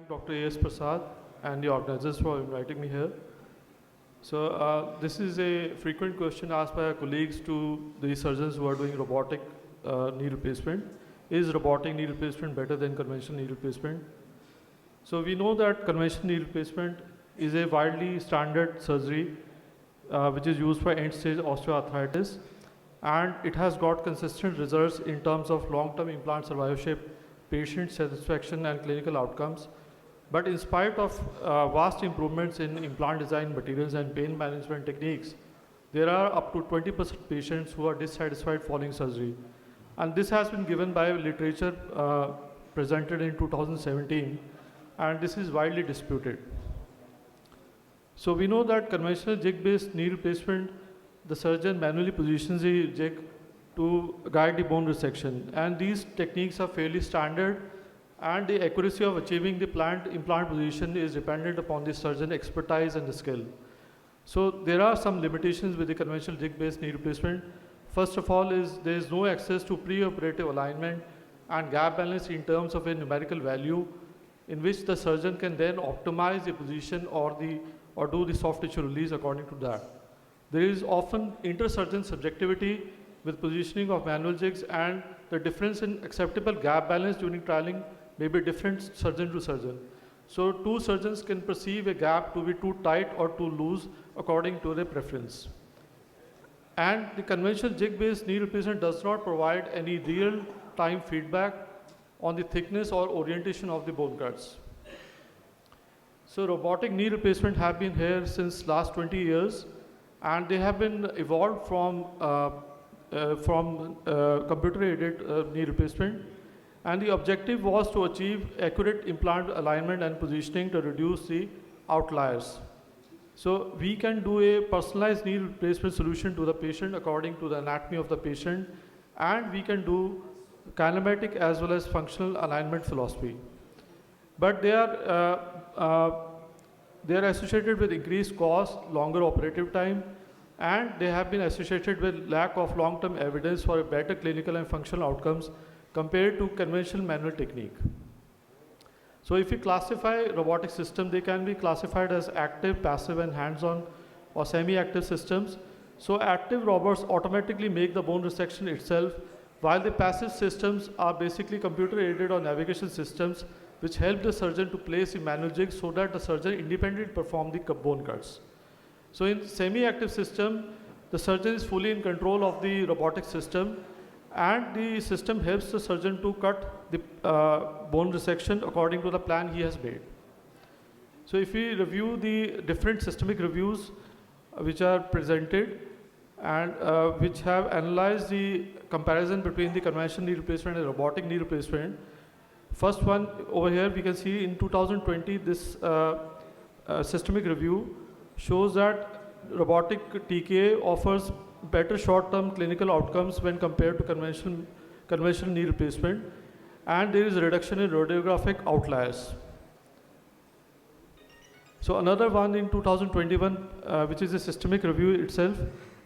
thank Dr. A.S. Prasad and the organizers for inviting me here. So this is a frequent question asked by our colleagues to the surgeons who are doing robotic knee replacement. Is robotic knee replacement better than conventional knee replacement? So we know that conventional knee replacement is a widely standard surgery which is used for end-stage osteoarthritis, and it has got consistent results in terms of long-term implant survivorship, patient satisfaction and clinical outcomes. But in spite of vast improvements in implant design materials and pain management techniques, there are up to 20% patients who are dissatisfied following surgery. And this has been given by literature presented in 2017, and this is widely disputed. So we know that conventional jig-based knee replacement, the surgeon manually positions the jig to guide the bone resection, and these techniques are fairly standard, and the accuracy of achieving the planned implant position is dependent upon the surgeon expertise and the skill. So there are some limitations with the conventional jig-based knee replacement. First of all there is no access to pre-operative alignment and gap balance in terms of a numerical value in which the surgeon can then optimize the position or do the soft tissue release according to that. There is often inter-surgeon subjectivity with positioning of manual jigs, and the difference in acceptable gap balance during trialing may be different surgeon to surgeon. So two surgeons can perceive a gap to be too tight or too loose according to their preference. And the conventional jig-based knee replacement does not provide any real-time feedback on the thickness or orientation of the bone cuts. So robotic knee replacement have been here since last 20 years, and they have been evolved from computer-aided knee replacement. And the objective was to achieve accurate implant alignment and positioning to reduce the outliers. So we can do a personalized knee replacement solution to the patient according to the anatomy of the patient, and we can do kinematic as well as functional alignment philosophy. But they are associated with increased cost, longer operative time, and they have been associated with lack of long-term evidence for a better clinical and functional outcomes compared to conventional manual technique. So if we classify robotic systems, they can be classified as active, passive, and hands-on or semi-active systems. So active robots automatically make the bone resection itself, while the passive systems are basically computer-aided or navigation systems which help the surgeon to place the manual jig so that the surgeon independently perform the bone cuts. So in semi-active system, the surgeon is fully in control of the robotic system, and the system helps the surgeon to cut the bone resection according to the plan he has made. So if we review the different systemic reviews which are presented and which have analyzed the comparison between the conventional knee replacement and robotic knee replacement. First one over here, we can see in 2020 this systemic review shows that robotic TKA offers better short-term clinical outcomes when compared to conventional knee replacement, and there is a reduction in radiographic outliers. So another one in 2021, which is a systemic review itself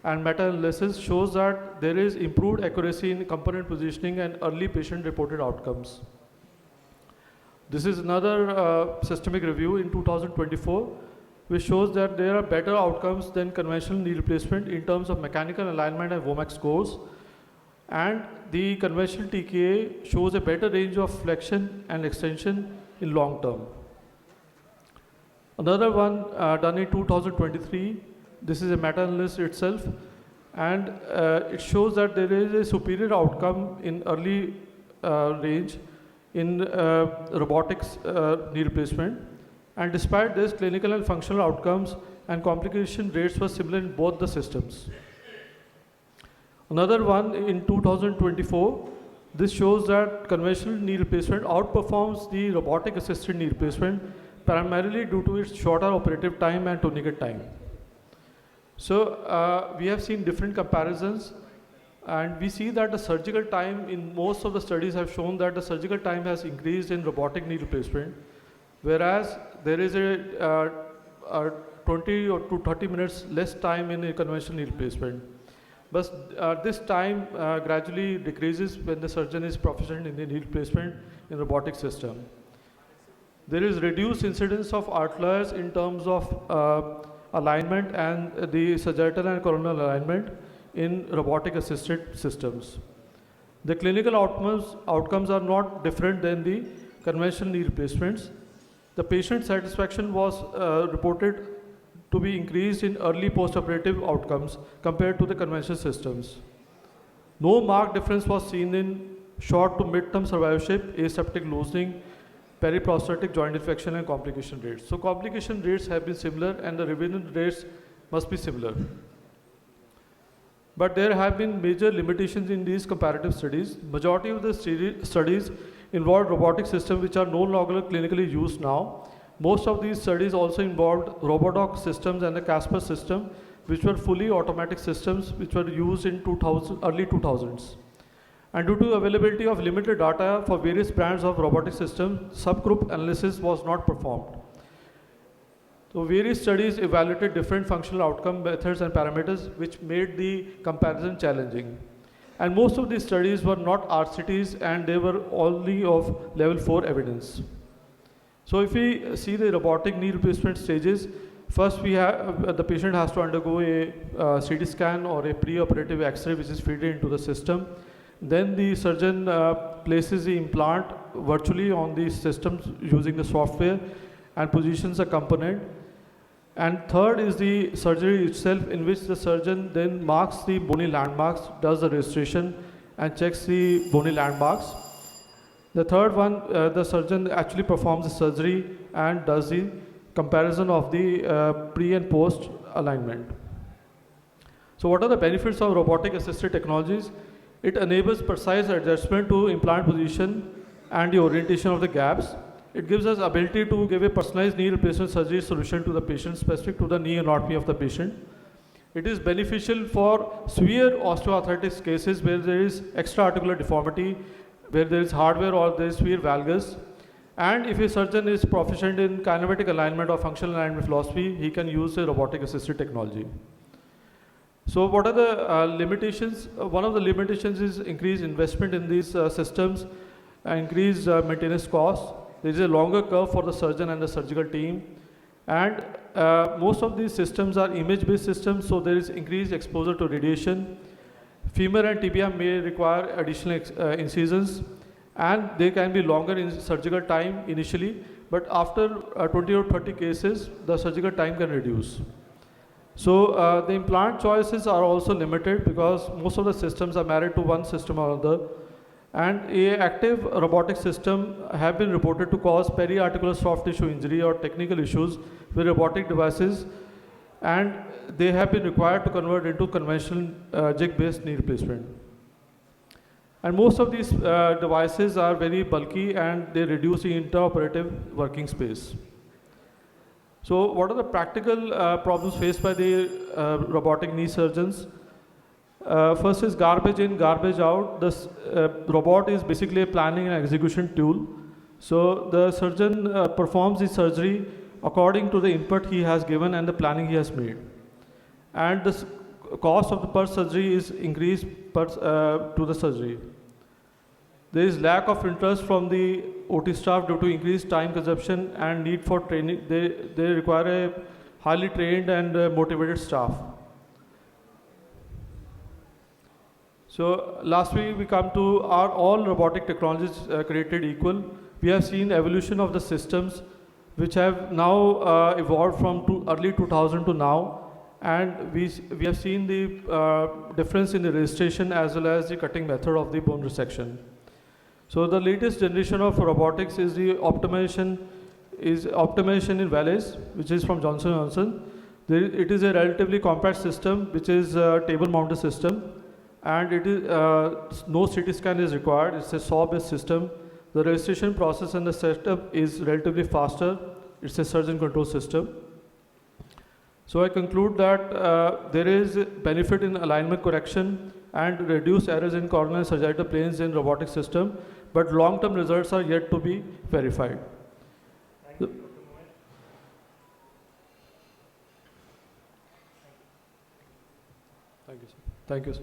and meta-analysis, shows that there is improved accuracy in component positioning and early patient-reported outcomes. This is another systemic review in 2024, which shows that there are better outcomes than conventional knee replacement in terms of mechanical alignment and WOMAC scores. And the conventional TKA shows a better range of flexion and extension in long term. Another one done in 2023, this is a meta-analysis itself, and it shows that there is a superior outcome in early range in robotics knee replacement. And despite this, clinical and functional outcomes and complication rates were similar in both the systems. Another one in 2024, this shows that conventional knee replacement outperforms the robotic assisted knee replacement primarily due to its shorter operative time and tourniquet time. So we have seen different comparisons, and we see that the surgical time in most of the studies have shown that the surgical time has increased in robotic knee replacement, whereas there is a 20 or to 30 minutes less time in a conventional knee replacement. But this time gradually decreases when the surgeon is proficient in the knee replacement in robotic system. there is reduced incidence of outliers in terms of alignment and the sagittal and coronal alignment in robotic assisted systems. The clinical outcomes are not different than the conventional knee replacements. The patient satisfaction was reported to be increased in early post-operative outcomes compared to the conventional systems. No marked difference was seen in short to mid-term survivorship, aseptic loosening, periprosthetic joint infection and complication rates. So complication rates have been similar and the revision rates must be similar. But there have been major limitations in these comparative studies. Majority of the studies involved robotic systems which are no longer clinically used now. Most of these studies also involved Robodoc systems and the Casper system, which were fully automatic systems which were used in early 2000s. And due to availability of limited data for various brands of robotic systems, subgroup analysis was not performed. So various studies evaluated different functional outcome methods and parameters which made the comparison challenging. And most of these studies were not RCTs and they were only of level 4 evidence. So if we see the robotic knee replacement stages, first we have, the patient has to undergo a CT scan or a pre-operative X-ray which is fed into the system. Then the surgeon places the implant virtually on the systems using the software and positions a component. And third is the surgery itself, in which the surgeon then marks the bony landmarks, does the registration and checks the bony landmarks. The third one, the surgeon actually performs the surgery and does the comparison of the pre and post alignment. So what are the benefits of robotic assisted technologies? It enables precise adjustment to implant position and the orientation of the gaps. It gives us ability to give a personalized knee replacement surgery solution to the patient specific to the knee anatomy of the patient. It is beneficial for severe osteoarthritis cases where there is extra-articular deformity, where there is hardware or there is severe valgus. And if a surgeon is proficient in kinematic alignment or functional alignment philosophy, he can use a robotic assisted technology. So what are the limitations? One of the limitations is increased investment in these systems, increased maintenance costs. There is a longer curve for the surgeon and the surgical team. And most of these systems are image-based systems, so there is increased exposure to radiation. Femur and tibia may require additional incisions, and they can be longer in surgical time initially, but after 20 or 30 cases, the surgical time can reduce. So the implant choices are also limited because most of the systems are married to one system or other. And a active robotic system have been reported to cause periarticular soft tissue injury or technical issues with robotic devices, and they have been required to convert into conventional jig-based knee replacement. And most of these devices are very bulky and they reduce the intraoperative working space. So what are the practical problems faced by the robotic knee surgeons? First is garbage in, garbage out. This robot is basically a planning and execution tool. So the surgeon performs the surgery according to the input he has given and the planning he has made. And the cost of the per surgery is increased to the surgery. There is lack of interest from the OT staff due to increased time consumption and need for training. They require a highly trained and motivated staff. So lastly, we come to, are all robotic technologies created equal? We have seen evolution of the systems which have now evolved from early 2000 to now. And we have seen the difference in the registration as well as the cutting method of the bone resection. So the latest generation of robotics is the optimization in Valais, which is from Johnson & Johnson. It is a relatively compact system, which is a table-mounted system, and it is no CT scan is required. It's a saw-based system. The registration process and the setup is relatively faster. It's a surgeon control system. So I conclude that there is benefit in alignment correction and reduce errors in coronal and sagittal planes in robotic system, but long-term results are yet to be verified. Thank you, Dr. Mohan. Thank you, sir. Thank you, sir.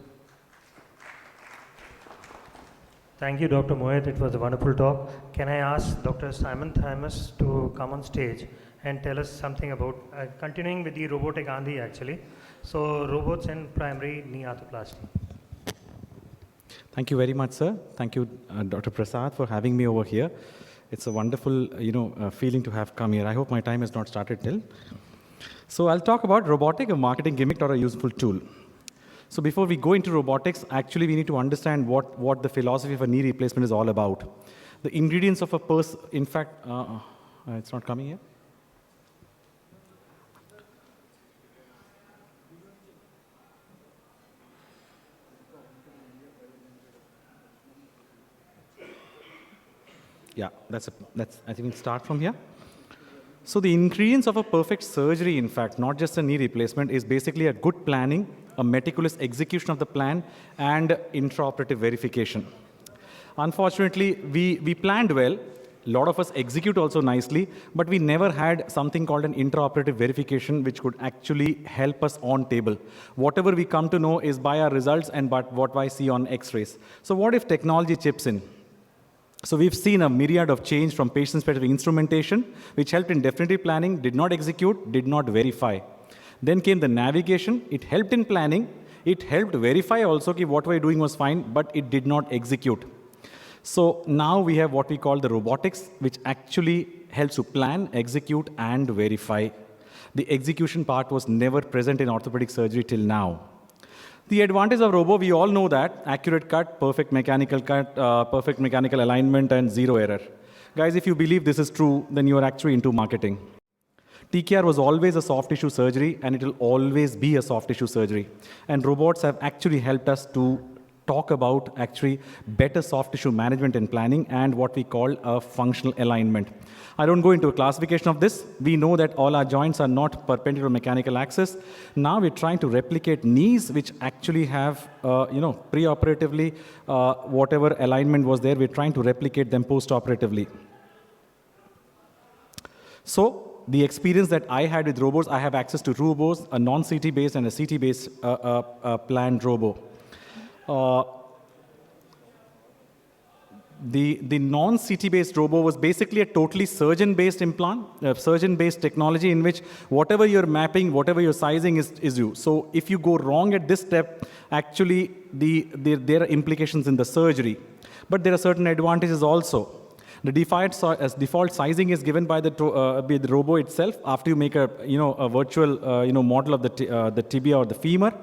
Thank you, Dr. Mohit. It was a wonderful talk. Can I ask Dr. Simon Thomas to come on stage and tell us something about, continuing with the robotic Gandhi actually. So, robots in primary knee arthroplasty. Thank you very much, sir. Thank you, Dr. Prasad, for having me over here. It's a wonderful, feeling to have come here. I hope my time has not started till. So I'll talk about robotic, a marketing gimmick or a useful tool. So before we go into robotics, actually we need to understand what the philosophy of a knee replacement is all about. The ingredients of a person, in fact, it's not coming here. Yeah, I think we'll start from here. So the ingredients of a perfect surgery, in fact, not just a knee replacement, is basically a good planning, a meticulous execution of the plan, and intraoperative verification. Unfortunately, we planned well. A lot of us execute also nicely, but we never had something called an intraoperative verification which could actually help us on table. Whatever we come to know is by our results and by what I see on X-rays. So what if technology chips in? So we've seen a myriad of change from patient-specific instrumentation, which helped in definitive planning, did not execute, did not verify. Then came the navigation. It helped in planning. It helped verify also that what we're doing was fine, but it did not execute. So now we have what we call the robotics, which actually helps to plan, execute, and verify. The execution part was never present in orthopedic surgery till now. The advantage of robo, we all know that, accurate cut, perfect mechanical alignment, and zero error. Guys, if you believe this is true, then you are actually into marketing. TKR was always a soft tissue surgery, and it will always be a soft tissue surgery. And robots have actually helped us to talk about actually better soft tissue management and planning and what we call a functional alignment. I don't go into a classification of this. We know that all our joints are not perpendicular mechanical axis. Now we're trying to replicate knees which actually have, pre-operatively, whatever alignment was there, we're trying to replicate them post-operatively. So the experience that I had with robots, I have access to robos, a non-CT based and a CT based planned robo. The non-CT based robo was basically a totally surgeon-based implant, surgeon-based technology in which whatever you're mapping, whatever your sizing is you. So if you go wrong at this step, actually there are implications in the surgery. But there are certain advantages also. The default sizing is given by the robo itself after you make a virtual model of the tibia or the femur.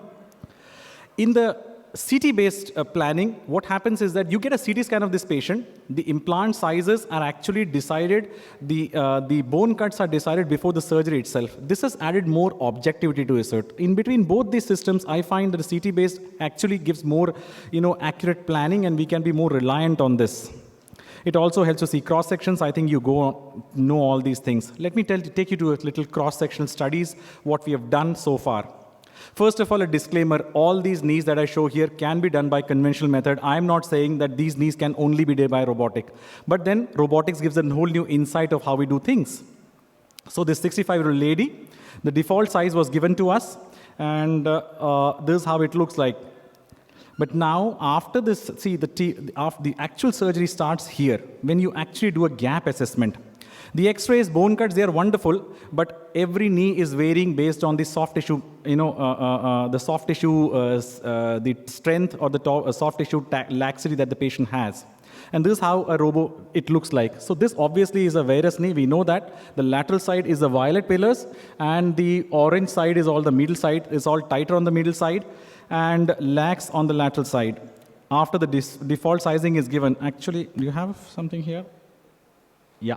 In the CT-based planning, what happens is that you get a CT scan of this patient. The implant sizes are actually decided. The bone cuts are decided before the surgery itself. This has added more objectivity to it. In between both these systems, I find that the CT-based actually gives more, accurate planning, and we can be more reliant on this. It also helps to see cross sections. I think you know all these things. Let me take you to a little cross-sectional studies what we have done so far. First of all, a disclaimer, all these knees that I show here can be done by conventional method. I'm not saying that these knees can only be done by robotic. But then robotics gives a whole new insight of how we do things. So this 65-year-old lady, the default size was given to us, and this is how it looks like. But now, after this, see, the actual surgery starts here, when you actually do a gap assessment. The X-rays, bone cuts, they are wonderful, but every knee is varying based on the soft tissue, the soft tissue, the strength or the soft tissue laxity that the patient has. And this is how a robo, it looks like. So this obviously is a varus knee. We know that. The lateral side is the violet pillars, and the orange side is all the middle side, is all tighter on the middle side, and lax on the lateral side. After the default sizing is given, actually, do you have something here? Yeah.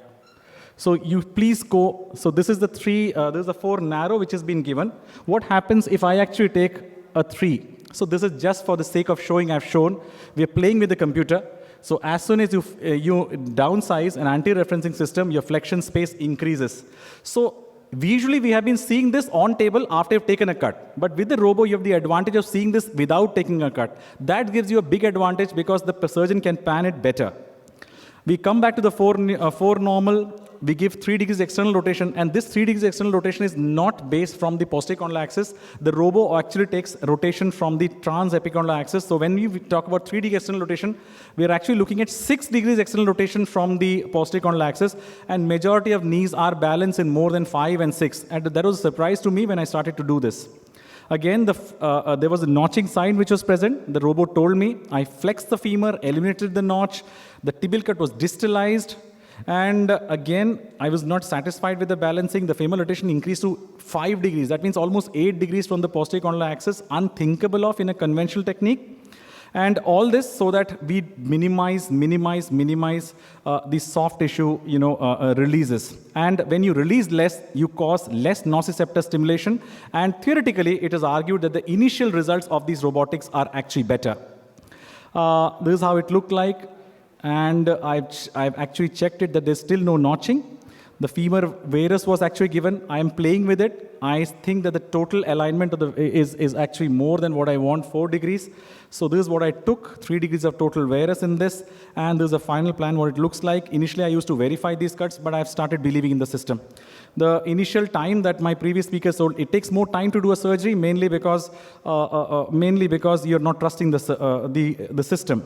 So you please go, so this is the this is the 4 narrow which has been given. What happens if I actually take a 3? So this is just for the sake of showing, I've shown. We are playing with the computer. So as soon as you downsize an anti-referencing system, your flexion space increases. So usually we have been seeing this on table after you've taken a cut. But with the robo, you have the advantage of seeing this without taking a cut. That gives you a big advantage because the surgeon can pan it better. We come back to the 4 normal. we give 3 degrees external rotation, and this 3 degrees external rotation is not based from the posterior condylar axis. The robo actually takes rotation from the trans-epicondylar axis. So when we talk about 3 degree external rotation, we are actually looking at 6 degrees external rotation from the posterior condylar axis, and majority of knees are balanced in more than 5 and 6. And that was a surprise to me when I started to do this. Again, there was a notching sign which was present. The robo told me. I flexed the femur, eliminated the notch. The tibial cut was distalized. And again, I was not satisfied with the balancing. The femoral rotation increased to 5 degrees. That means almost 8 degrees from the posterior condylar axis, unthinkable of in a conventional technique. And all this so that we minimize the soft tissue, releases. And when you release less, you cause less nociceptor stimulation. And theoretically, it is argued that the initial results of these robotics are actually better. This is how it looked like. And I've actually checked it that there's still no notching. The femur varus was actually given. I am playing with it. I think that the total alignment of is actually more than what I want, 4 degrees. So this is what I took, 3 degrees of total varus in this. And there's a final plan what it looks like. Initially, I used to verify these cuts, but I've started believing in the system. The initial time that my previous speaker told, it takes more time to do a surgery, mainly because you're not trusting the system.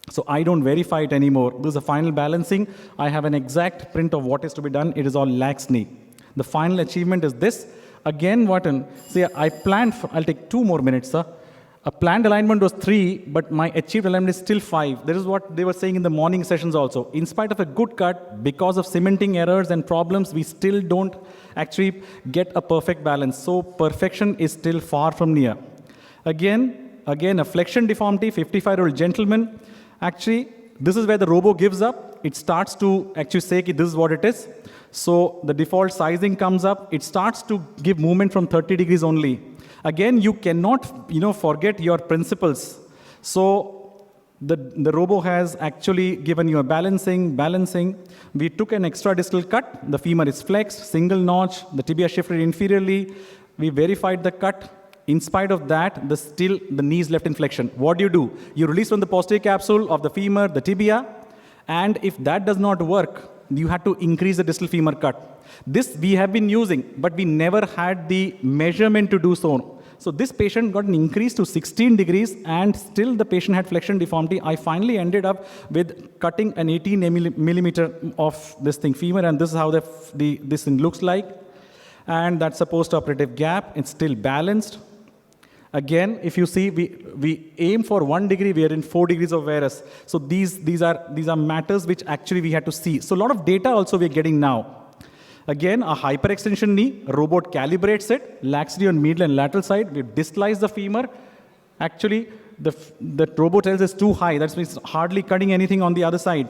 So I don't verify it anymore. This is a final balancing. I have an exact print of what is to be done. It is all lax knee. The final achievement is this. Again, I planned, I'll take 2 more minutes, sir. A planned alignment was 3, but my achieved alignment is still 5. This is what they were saying in the morning sessions also. In spite of a good cut, because of cementing errors and problems, we still don't actually get a perfect balance. So perfection is still far from near. Again, a flexion deformity, 55-year-old gentleman. Actually, this is where the robo gives up. It starts to actually say this is what it is. So the default sizing comes up. It starts to give movement from 30 degrees only. Again, you cannot forget your principles. So the robo has actually given you a balancing. We took an extra distal cut. The femur is flexed, single notch. The tibia shifted inferiorly. We verified the cut. In spite of that, still the knee is left in flexion. What do? You release from the posterior capsule of the femur, the tibia, and if that does not work, you have to increase the distal femur cut. This we have been using, but we never had the measurement to do so. So this patient got an increase to 16 degrees, and still the patient had flexion deformity. I finally ended up with cutting an 18 millimeter of this thing, femur, and this is how this thing looks like. And that's a post-operative gap. It's still balanced. Again, if you see, we aim for 1 degree, we are in 4 degrees of varus. So these are matters which actually we had to see. So a lot of data also we're getting now. Again, a hyperextension knee, robot calibrates it, laxity on medial and lateral side, we distalize the femur. Actually, the robot tells us too high, that means hardly cutting anything on the other side.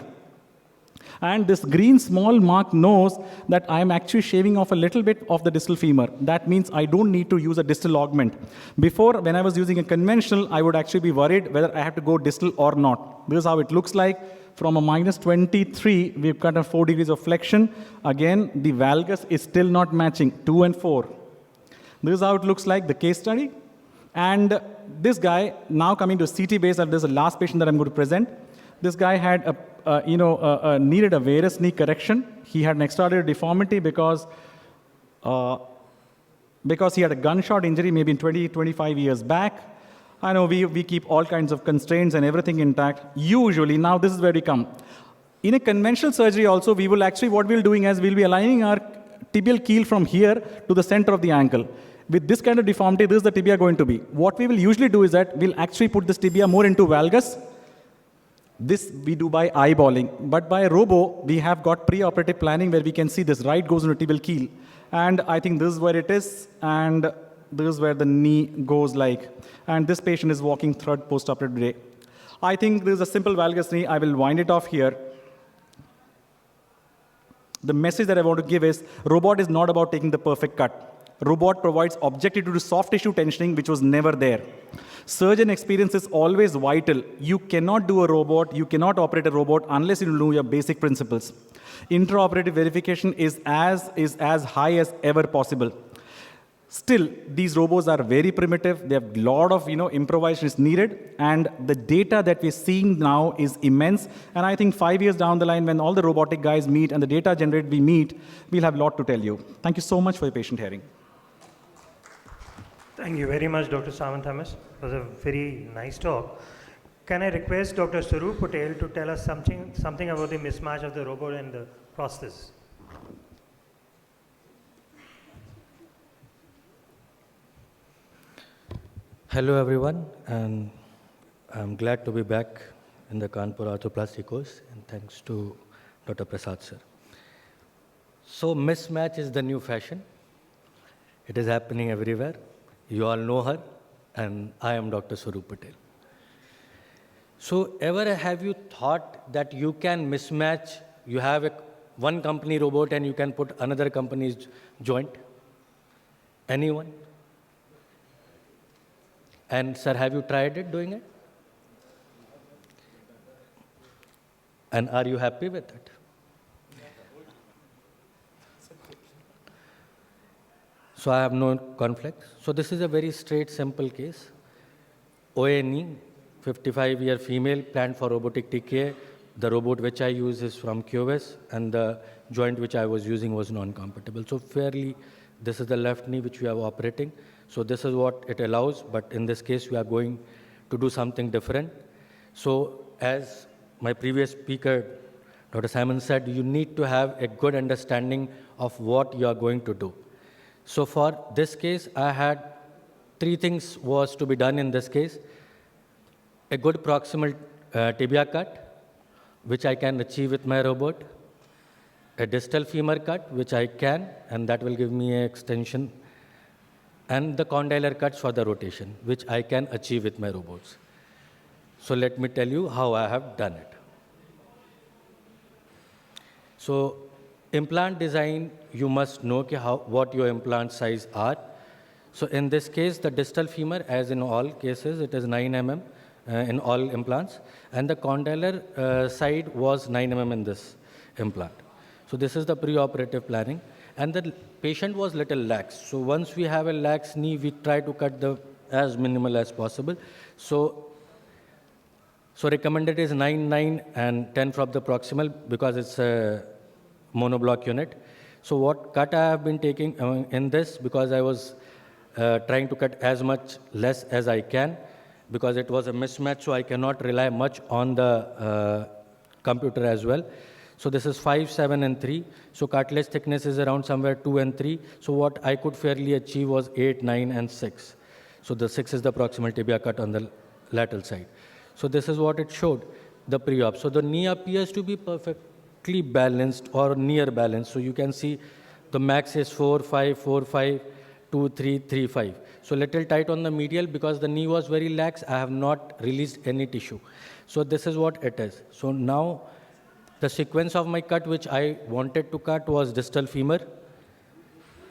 And this green small mark knows that I am actually shaving off a little bit of the distal femur. That means I don't need to use a distal augment. Before, when I was using a conventional, I would actually be worried whether I have to go distal or not. This is how it looks like. From a minus 23, we've cut a 4 degrees of flexion. Again, the valgus is still not matching, 2 and 4. This is how it looks like, the case study. And this guy, now coming to CT base, and this is the last patient that I'm going to present. This guy had needed a varus knee correction. He had an extraordinary deformity because he had a gunshot injury maybe in 25 years back. I know we keep all kinds of constraints and everything intact. Usually, now this is where we come. In a conventional surgery also, we will actually, what we'll doing is we'll be aligning our tibial keel from here to the center of the ankle. With this kind of deformity, this is the tibia going to be. What we will usually do is that we'll actually put this tibia more into valgus. This we do by eyeballing, but by robo, we have got pre-operative planning where we can see this right goes into tibial keel. And I think this is where it is, and this is where the knee goes like. And this patient is walking third post-operative day. I think this is a simple valgus knee. I will wind it off here. The message that I want to give is, robot is not about taking the perfect cut. Robot provides objective to do soft tissue tensioning, which was never there. Surgeon experience is always vital. You cannot do a robot, you cannot operate a robot unless you know your basic principles. Intraoperative verification is as high as ever possible. Still, these robots are very primitive. They have a lot of improvisation is needed, and the data that we're seeing now is immense. And I think 5 years down the line, when all the robotic guys meet and the data generated we meet, we'll have a lot to tell you. Thank you so much for your patient hearing. Thank you very much, Dr. Samant Thomas. It was a very nice talk. Can I request Dr. Swaroop Patel to tell us something about the mismatch of the robot and the prosthesis? Hello everyone, and I'm glad to be back in the CAWNPORE ARTHROPLASTY course, and thanks to Dr. Prasad sir. So mismatch is the new fashion. It is happening everywhere. You all know her, and I am Dr. Swaroop Patel. So ever have you thought that you can mismatch, you have one company robot and you can put another company's joint? Anyone? And sir, have you tried it, doing it? And are you happy with it? So I have no conflicts. So this is a very straight, simple case. ONE, 55-year female, planned for robotic TKA. The robot which I use is from QoS, and the joint which I was using was non-compatible. So fairly, this is the left knee which we are operating. So this is what it allows, but in this case, we are going to do something different. So as my previous speaker, Dr. Simon said, you need to have a good understanding of what you are going to do. So for this case, I had 3 things was to be done in this case. A good proximal tibia cut, which I can achieve with my robot. A distal femur cut, which I can, and that will give me an extension. And the condylar cuts for the rotation, which I can achieve with my robots. So let me tell you how I have done it. So implant design, you must know what your implant size are. So in this case, the distal femur, as in all cases, it is 9 mm in all implants. And the condylar side was 9 mm in this implant. So this is the preoperative planning. And the patient was little lax. So once we have a lax knee, we try to cut as minimal as possible. So recommended is 9, 9, and 10 from the proximal because it's a monoblock unit. So what cut I have been taking in this, because I was trying to cut as much less as I can, because it was a mismatch, so I cannot rely much on the computer as well. So this is 5, 7, and 3. So cartilage thickness is around somewhere 2 and 3. So what I could fairly achieve was 8, 9, and 6. So the 6 is the proximal tibia cut on the lateral side. So this is what it showed, the pre-op. So the knee appears to be perfectly balanced or near balanced. So you can see the max is 4, 5, 4, 5, 2, 3, 3, 5. So little tight on the medial because the knee was very lax. I have not released any tissue. So this is what it is. So now, the sequence of my cut, which I wanted to cut, was distal femur,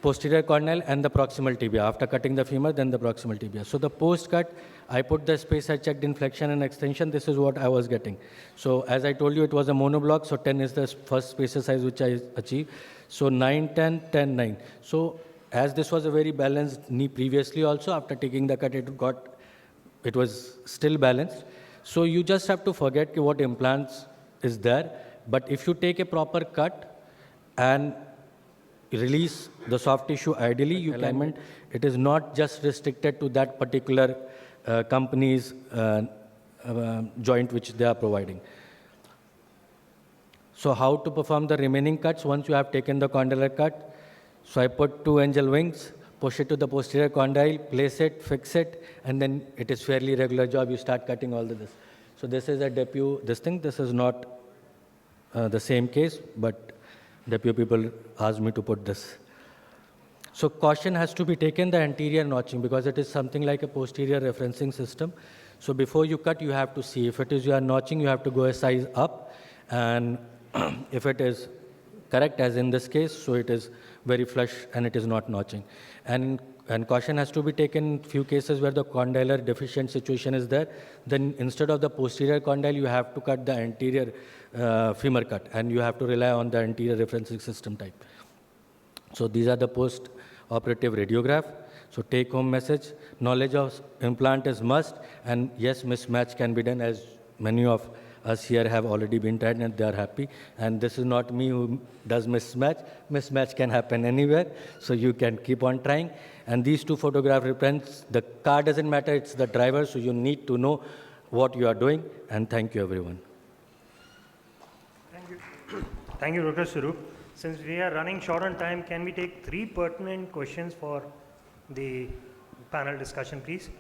posterior condyle, and the proximal tibia. After cutting the femur, then the proximal tibia. So the post-cut, I put the space, I checked in flexion and extension. This is what I was getting. So as I told you, it was a monoblock. So 10 is the first spacer size which I achieved. So 9, 10, 10, 9. So as this was a very balanced knee previously also, after taking the cut, it was still balanced. So you just have to forget what implants is there. But if you take a proper cut and release the soft tissue, ideally, you alignment, it is not just restricted to that particular company's joint which they are providing. So how to perform the remaining cuts once you have taken the condylar cut? So I put 2 angel wings, push it to the posterior condyle, place it, fix it, and then it is fairly regular job. You start cutting all of this. So this is a debut, this thing. This is not the same case, but debut people asked me to put this. So caution has to be taken, the anterior notching, because it is something like a posterior referencing system. So before you cut, you have to see. If it is you are notching, you have to go a size up. And if it is correct, as in this case, so it is very flush and it is not notching. And caution has to be taken in few cases where the condylar deficient situation is there. Then instead of the posterior condyle, you have to cut the anterior femur cut, and you have to rely on the anterior referencing system type. So these are the post-operative radiograph. So take home message, knowledge of implant is must, and yes, mismatch can be done, as many of us here have already been tried and they are happy. And this is not me who does mismatch. Mismatch can happen anywhere, so you can keep on trying. And these two photograph represents, the car doesn't matter, it's the driver, so you need to know what you are doing. And thank you, everyone. Thank you. Thank you, Dr. Swaroop. Since we are running short on time, can we take 3 pertinent questions for the panel discussion, please?